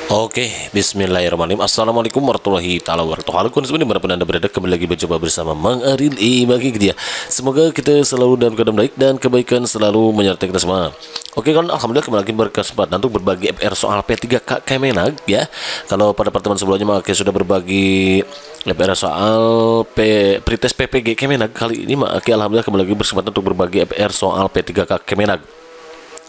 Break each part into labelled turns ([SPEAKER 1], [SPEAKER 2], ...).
[SPEAKER 1] Oke, bismillahirrahmanirrahim. Assalamualaikum warahmatullahi taala wabarakatuh. Halo kawan semua dimanapun anda berada, kembali lagi berjumpa bersama Mang Aril bagi dia. Semoga kita selalu dalam keadaan baik dan kebaikan selalu menyertai kita semua. Oke kawan, alhamdulillah kembali lagi berkesempatan untuk berbagi FR soal P3K Kemenag ya. Kalau pada pertemuan sebelumnya Mak sudah berbagi FR soal pretest PPG Kemenag, kali ini Mak alhamdulillah kembali lagi berkesempatan untuk berbagi FR soal P3K Kemenag,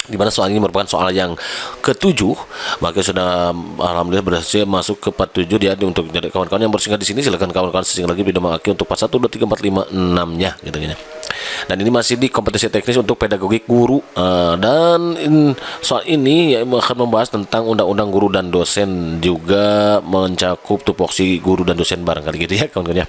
[SPEAKER 1] di mana soal ini merupakan soal yang ketujuh. Maka sudah alhamdulillah berhasil masuk ke part 7 dia. Untuk jadi kawan-kawan yang bersingkat di sini, silakan kawan-kawan sising lagi video Maki untuk part 1, 2, 3, 4, 5, 6 nya gitu ya. Dan ini masih di kompetensi teknis untuk pedagogik guru, dan soal ini ya, akan membahas tentang undang-undang guru dan dosen, juga mencakup tupoksi guru dan dosen barangkali gitu ya kawan-kawan ya.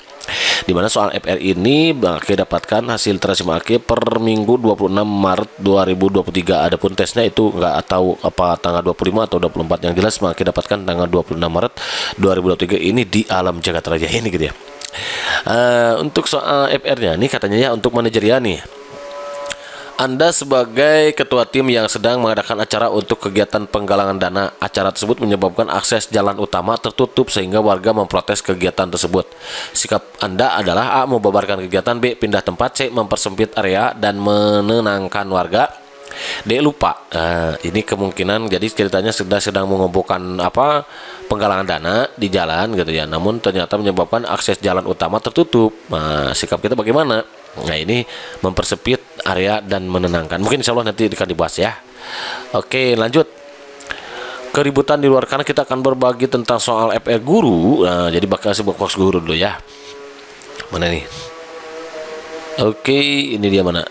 [SPEAKER 1] Dimana soal FR ini Maki dapatkan hasil terasi Maki per minggu 26 Maret 2023. Adapun tesnya itu nggak tahu apa tanggal 25 atau 24, yang jelas Maki dapatkan tanggal 26 Maret 2023 ini di Alam Jagat Raya ini gitu ya. Untuk soal FR-nya ini katanya ya, untuk manajerial nih, Anda sebagai ketua tim yang sedang mengadakan acara untuk kegiatan penggalangan dana. Acara tersebut menyebabkan akses jalan utama tertutup sehingga warga memprotes kegiatan tersebut. Sikap Anda adalah A. Membubarkan kegiatan, B. Pindah tempat, C. Mempersempit area dan menenangkan warga, D. Lupa. Ini kemungkinan jadi ceritanya sedang mengumpulkan apa penggalangan dana di jalan gitu ya, namun ternyata menyebabkan akses jalan utama tertutup. Nah, sikap kita bagaimana? Nah, ini mempersempit area dan menenangkan. Mungkin insya Allah nanti akan dibahas ya. Oke, lanjut. Keributan di luar, karena kita akan berbagi tentang soal FR guru. Nah, jadi bakal kasih box guru dulu ya. Mana nih? Oke, ini dia mana?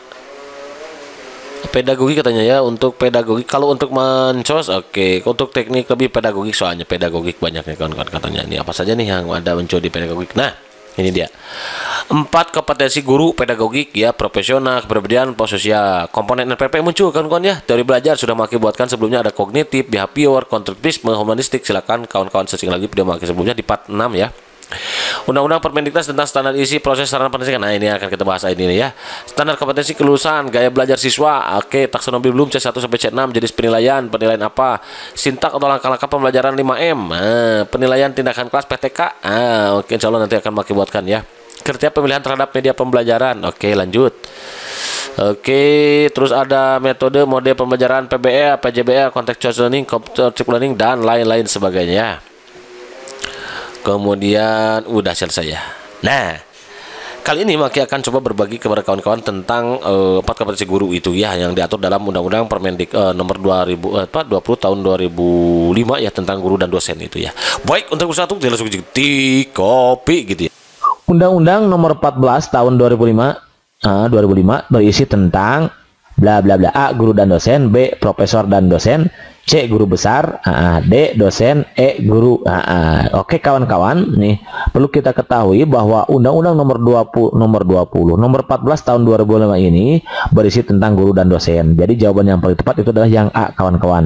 [SPEAKER 1] Pedagogi katanya ya, untuk pedagogi. Kalau untuk mencos, oke. Untuk teknik lebih pedagogik, soalnya pedagogik banyaknya kawan-kawan katanya. Ini apa saja nih yang ada muncul di pedagogik? Nah, ini dia. 4 kompetensi guru pedagogik ya, profesional, kepribadian, sosial. Komponen NPP muncul kawan-kawan ya. Teori belajar sudah Maki buatkan sebelumnya, ada kognitif, behavior, konstruktivisme, humanistik. Silakan kawan-kawan searching lagi video Maki sebelumnya di part 6 ya. Undang-undang Permendiknas tentang standar isi proses sarana pendidikan. Nah, ini akan kita bahas ini ya. Standar kompetensi kelulusan, gaya belajar siswa. Oke, taksonomi belum C1 sampai C6, jenis penilaian, penilaian apa? Sintak atau langkah-langkah pembelajaran 5M. Penilaian tindakan kelas PTK. Oke, insya Allah nanti akan Maki buatkan ya. Kriteria pemilihan terhadap media pembelajaran. Oke, lanjut. Oke, terus ada metode mode pembelajaran PBE, PJBE, contextual learning, cooperative learning, dan lain-lain sebagainya. Kemudian udah selesai ya. Nah, kali ini Maki akan coba berbagi kepada kawan-kawan tentang 4 kompetensi guru itu ya, yang diatur dalam Undang-Undang Permendik nomor 20 tahun 2005 ya, tentang guru dan dosen itu ya. Baik, untuk satu kita langsung di kopi gitu ya.
[SPEAKER 2] Undang-Undang nomor 14 tahun 2005 berisi tentang bla bla bla. A. Guru dan dosen, B. Profesor dan dosen, C. Guru besar, D. Dosen, E. Guru. Oke kawan-kawan, nih perlu kita ketahui bahwa Undang-Undang nomor 14 tahun 2005 ini berisi tentang guru dan dosen. Jadi jawaban yang paling tepat itu adalah yang A kawan-kawan.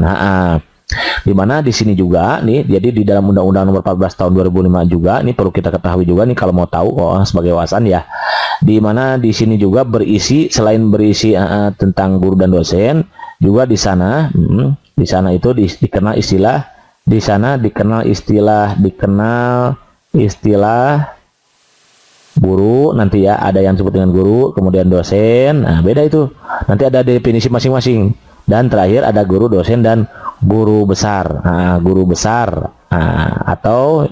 [SPEAKER 2] Dimana di sini juga nih, jadi di dalam Undang-Undang nomor 14 tahun 2005 juga ini perlu kita ketahui juga nih, kalau mau tahu sebagai wawasan ya. Dimana di sini juga berisi, selain berisi tentang guru dan dosen, juga di sana itu dikenal istilah, di sana dikenal istilah guru. Nanti ya ada yang disebut dengan guru, kemudian dosen. Nah, beda itu. Nanti ada definisi masing-masing. Dan terakhir ada guru, dosen, dan guru besar. Guru besar atau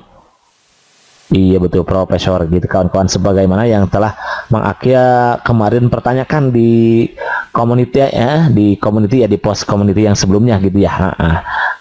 [SPEAKER 2] iya betul profesor gitu kawan-kawan, sebagaimana yang telah Mang Akia kemarin pertanyakan di community ya, di post community yang sebelumnya gitu ya.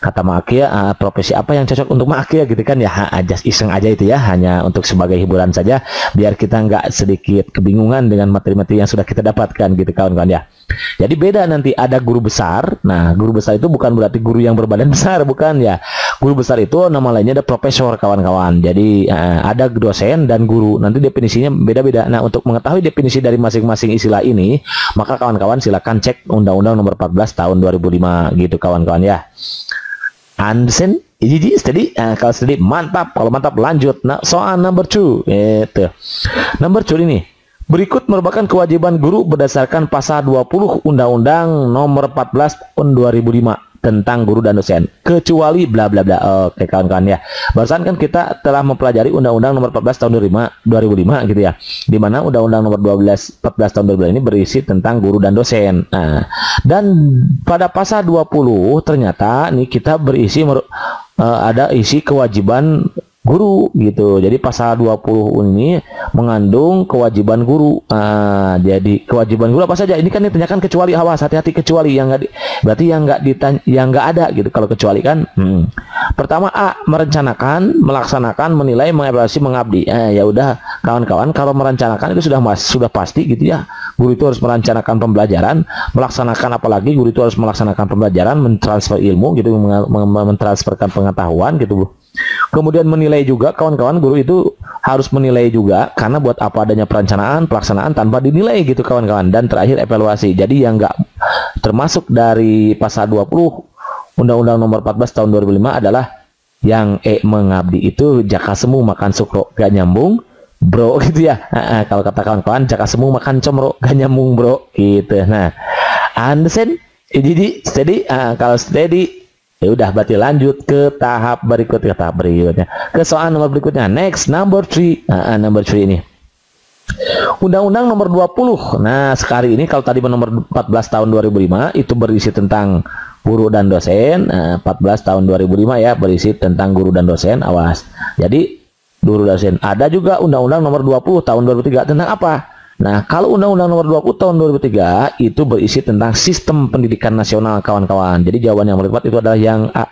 [SPEAKER 2] Kata Mang Akia, profesi apa yang cocok untuk Mang Akia gitu kan ya. Just iseng aja itu ya, hanya untuk sebagai hiburan saja biar kita nggak sedikit kebingungan dengan materi-materi yang sudah kita dapatkan gitu kawan-kawan ya. Jadi beda, nanti ada guru besar. Nah, guru besar itu bukan berarti guru yang berbadan besar, bukan ya. Guru besar itu nama lainnya ada profesor kawan-kawan. Jadi ada dosen dan guru. Nanti definisinya beda-beda. Nah, untuk mengetahui definisi dari masing-masing istilah ini, maka kawan-kawan silakan cek Undang-Undang nomor 14 tahun 2005 gitu kawan-kawan ya. Understand? Jadi tadi kalau tadi mantap. Kalau mantap lanjut. Nah, soal number 2 itu. Number 2 ini. Berikut merupakan kewajiban guru berdasarkan pasal 20 Undang-Undang nomor 14 tahun 2005. tentang guru dan dosen kecuali bla bla bla. Oke kawan-kawan ya. Barusan kan kita telah mempelajari Undang-Undang Nomor 14 Tahun 2005 gitu ya. Di mana Undang-Undang Nomor 14 Tahun 2005 ini berisi tentang guru dan dosen. Nah, dan pada pasal 20 ternyata nih kita berisi ada isi kewajiban guru gitu. Jadi pasal 20 ini mengandung kewajiban guru. Jadi kewajiban guru apa saja? Ini kan ditanyakan kecuali, awas hati-hati kecuali yang enggak berarti yang enggak ada gitu kalau kecuali kan. Pertama A, merencanakan, melaksanakan, menilai, mengevaluasi, mengabdi. Ya udah kawan-kawan, kalau merencanakan itu sudah pasti gitu ya. Guru itu harus merencanakan pembelajaran, melaksanakan apalagi guru itu harus melaksanakan pembelajaran, mentransfer ilmu gitu, mentransferkan pengetahuan gitu Bu. Kemudian menilai juga kawan-kawan, guru itu harus menilai juga karena buat apa adanya perencanaan, pelaksanaan tanpa dinilai gitu kawan-kawan. Dan terakhir evaluasi. Jadi yang enggak termasuk dari pasal 20 Undang-Undang Nomor 14 Tahun 2005 adalah yang mengabdi itu jaka semu makan sukro gak nyambung bro gitu ya. Kalau kata kawan-kawan jaka semu makan comro gak nyambung bro gitu. Nah, understand? Jadi steady. Kalau steady ya udah berarti lanjut ke tahap berikutnya, ke soal nomor berikutnya. Next, number 3. Number 3 ini Undang-Undang Nomor 20. Nah, sekali ini kalau tadi nomor 14 tahun 2005 itu berisi tentang guru dan dosen. 14 tahun 2005 ya berisi tentang guru dan dosen. Awas. Jadi guru dan dosen. Ada juga Undang-Undang Nomor 20 tahun 2003 tentang apa? Nah, kalau Undang-Undang Nomor 20 tahun 2003 itu berisi tentang sistem pendidikan nasional kawan-kawan. Jadi jawaban yang tepat itu adalah yang A.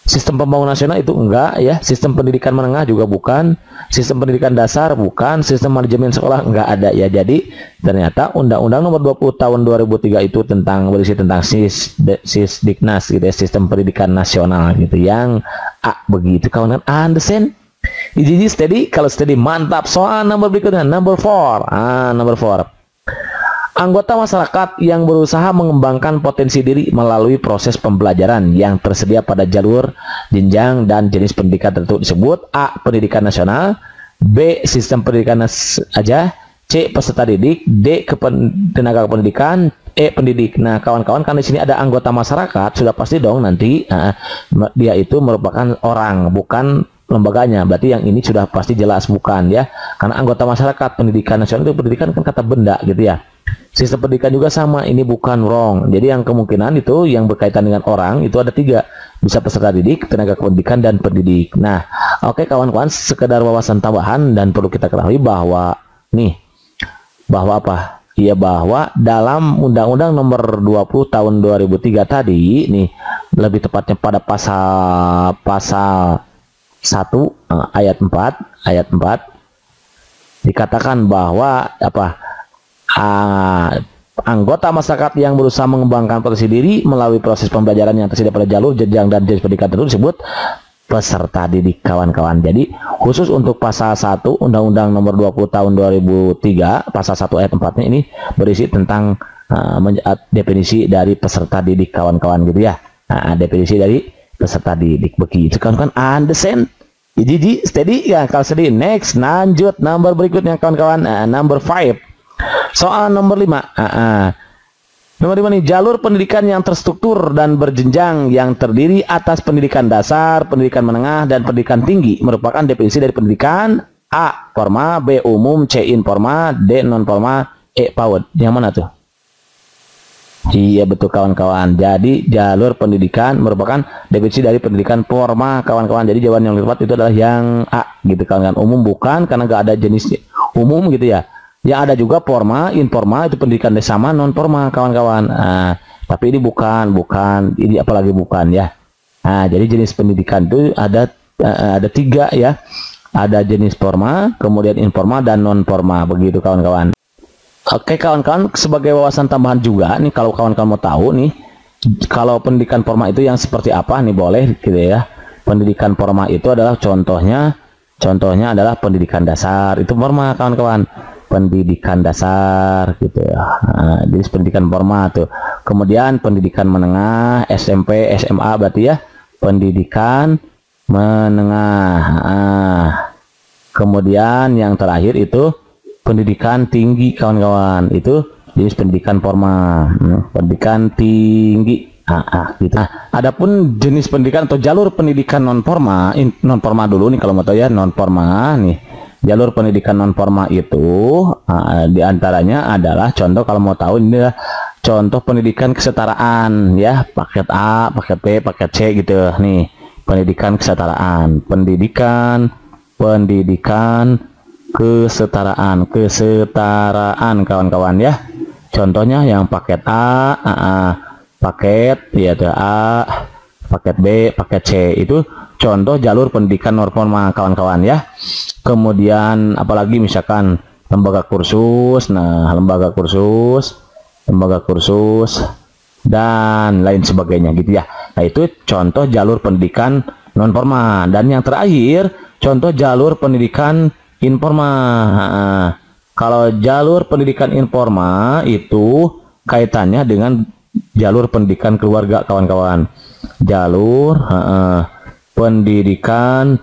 [SPEAKER 2] Sistem pembangunan nasional itu enggak ya. Sistem pendidikan menengah juga bukan. Sistem pendidikan dasar bukan. Sistem manajemen sekolah enggak ada ya. Jadi ternyata Undang-Undang Nomor 20 tahun 2003 itu berisi tentang Sisdiknas gitu ya, sistem pendidikan nasional gitu. Yang A begitu kawan-kawan. Understand? Jadi steady, kalau steady mantap. Soal nomor berikutnya, number 4. Number 4. Anggota masyarakat yang berusaha mengembangkan potensi diri melalui proses pembelajaran yang tersedia pada jalur, jenjang, dan jenis pendidikan tertentu disebut A. Pendidikan nasional, B. Sistem pendidikan aja, C. Peserta didik, D. Tenaga pendidikan, E. Pendidik. Nah kawan-kawan, kan di sini ada anggota masyarakat, sudah pasti dong nanti dia itu merupakan orang, bukan lembaganya. Berarti yang ini sudah pasti jelas bukan ya, karena anggota masyarakat. Pendidikan nasional itu pendidikan kan kata benda gitu ya. Sistem pendidikan juga sama, ini bukan wrong. Jadi yang kemungkinan itu yang berkaitan dengan orang itu ada 3, bisa peserta didik, tenaga pendidikan, dan pendidik. Nah oke kawan-kawan, sekedar wawasan tambahan dan perlu kita ketahui bahwa bahwa apa ya, bahwa dalam Undang-Undang Nomor 20 tahun 2003 tadi nih, lebih tepatnya pada pasal 1 ayat 4 dikatakan bahwa apa, anggota masyarakat yang berusaha mengembangkan potensi diri melalui proses pembelajaran yang tersedia pada jalur, jenjang, dan jenis pendidikan tertentu disebut peserta didik kawan-kawan. Jadi khusus untuk pasal 1 Undang-Undang Nomor 20 tahun 2003 pasal 1 ayat 4 ini berisi tentang definisi dari peserta didik kawan-kawan gitu ya. Definisi dari peserta didik begitu kawan-kawan. Understand? Jadi steady ya. Kalau steady, next, lanjut nomor berikutnya kawan-kawan. Number 5. Soal nomor 5. Nomor 5 nih, jalur pendidikan yang terstruktur dan berjenjang yang terdiri atas pendidikan dasar, pendidikan menengah, dan pendidikan tinggi merupakan definisi dari pendidikan. A. Formal, B. Umum, C. Informal, D. Non formal, E. PAUD. Yang mana tuh? Iya betul kawan-kawan. Jadi jalur pendidikan merupakan definisi dari pendidikan formal kawan-kawan. Jadi jawaban yang tepat itu adalah yang A gitu kawan-kawan. Umum bukan, karena nggak ada jenis umum gitu ya. Yang ada juga formal, informal itu pendidikan sama, non formal kawan-kawan. Tapi ini bukan, ini apalagi bukan ya. Jadi jenis pendidikan itu ada 3 ya. Ada jenis formal, kemudian informal, dan non formal begitu kawan-kawan. Oke kawan-kawan, sebagai wawasan tambahan juga nih, kalau kawan-kawan mau tahu nih, kalau pendidikan formal itu yang seperti apa nih, boleh gitu ya. Pendidikan formal itu adalah contohnya adalah pendidikan dasar, itu formal kawan-kawan. Pendidikan dasar gitu ya. Jadi pendidikan formal tuh. Kemudian pendidikan menengah, SMP, SMA berarti ya, pendidikan menengah. Kemudian yang terakhir itu pendidikan tinggi kawan-kawan, itu jenis pendidikan formal. Pendidikan tinggi Gitu. Nah, adapun jenis pendidikan atau jalur pendidikan non formal dulu nih kalau mau tahu ya, non formal nih. Jalur pendidikan non formal itu diantaranya adalah contoh kalau mau tahu ini adalah contoh pendidikan kesetaraan ya, paket A, paket B, paket C gitu nih. Pendidikan kesetaraan, pendidikan kesetaraan kawan-kawan ya. Contohnya yang paket A, paket ya A, paket B, paket C itu contoh jalur pendidikan non formal kawan-kawan ya. Kemudian apalagi misalkan lembaga kursus, lembaga kursus dan lain sebagainya gitu ya. Nah, itu contoh jalur pendidikan non formal. Dan yang terakhir contoh jalur pendidikan informal. Kalau jalur pendidikan informal itu kaitannya dengan jalur pendidikan keluarga kawan-kawan. Jalur pendidikan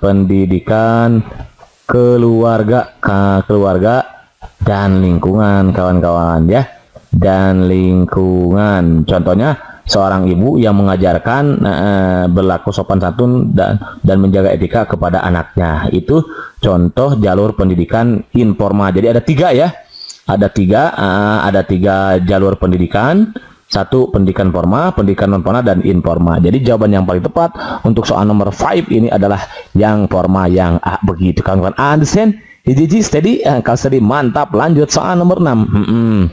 [SPEAKER 2] keluarga dan lingkungan kawan-kawan ya, dan lingkungan. Contohnya seorang ibu yang mengajarkan berlaku sopan santun dan menjaga etika kepada anaknya, itu contoh jalur pendidikan informal. Jadi ada tiga ya, ada tiga jalur pendidikan. Satu, pendidikan formal, pendidikan non formal, dan informal. Jadi jawaban yang paling tepat untuk soal nomor 5 ini adalah yang formal, yang A begitu kawan-kawan. Understand? Jadi steady, kalau steady mantap. Lanjut soal nomor 6.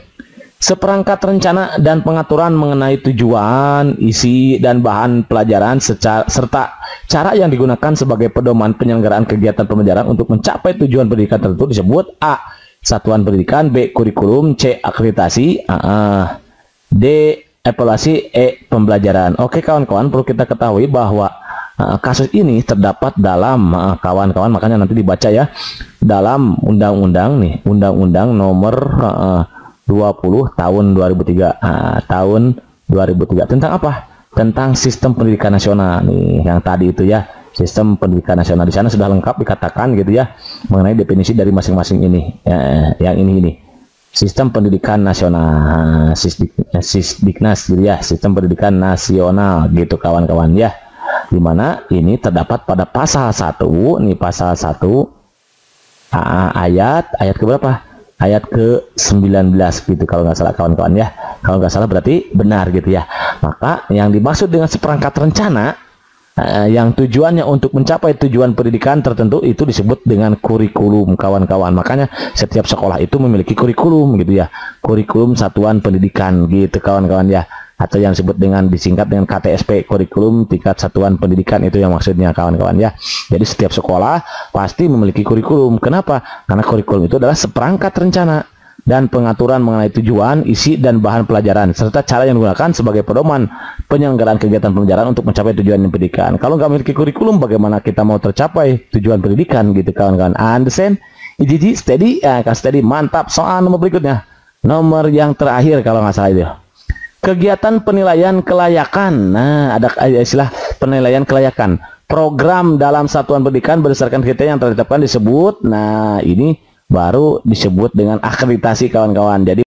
[SPEAKER 2] Seperangkat rencana dan pengaturan mengenai tujuan, isi, dan bahan pelajaran serta cara yang digunakan sebagai pedoman penyelenggaraan kegiatan pembelajaran untuk mencapai tujuan pendidikan tertentu disebut A, satuan pendidikan, B, kurikulum, C, akreditasi, D, evaluasi, E, pembelajaran. Oke kawan-kawan, perlu kita ketahui bahwa kasus ini terdapat dalam kawan-kawan, makanya nanti dibaca ya, dalam undang-undang nih, undang-undang nomor 20 tahun 2003. Tahun 2003 tentang apa? Tentang sistem pendidikan nasional nih, yang tadi itu ya, sistem pendidikan nasional. Di sana sudah lengkap dikatakan gitu ya mengenai definisi dari masing-masing ini. Yang ini sistem pendidikan nasional, Sisdiknas gitu ya, sistem pendidikan nasional gitu kawan-kawan ya. Dimana ini terdapat pada pasal 1 nih, pasal 1 ayat ke berapa? Ayat ke-19 gitu kalau nggak salah kawan-kawan ya. Kalau nggak salah berarti benar gitu ya. Maka yang dimaksud dengan seperangkat rencana yang tujuannya untuk mencapai tujuan pendidikan tertentu itu disebut dengan kurikulum kawan-kawan. Makanya setiap sekolah itu memiliki kurikulum gitu ya, kurikulum satuan pendidikan gitu kawan-kawan ya, atau yang disebut dengan disingkat dengan KTSP, kurikulum tingkat satuan pendidikan, itu yang maksudnya kawan-kawan ya. Jadi setiap sekolah pasti memiliki kurikulum. Kenapa? Karena kurikulum itu adalah seperangkat rencana dan pengaturan mengenai tujuan, isi, dan bahan pelajaran serta cara yang digunakan sebagai pedoman penyelenggaraan kegiatan pembelajaran untuk mencapai tujuan pendidikan. Kalau nggak memiliki kurikulum, bagaimana kita mau tercapai tujuan pendidikan gitu kawan-kawan. Understand? Jadi steady mantap. Soal nomor berikutnya, nomor yang terakhir kalau nggak salah itu, kegiatan penilaian kelayakan. Nah, ada istilah penilaian kelayakan program dalam satuan pendidikan berdasarkan kriteria yang telah ditetapkan disebut. Nah, ini baru disebut dengan akreditasi kawan-kawan. Jadi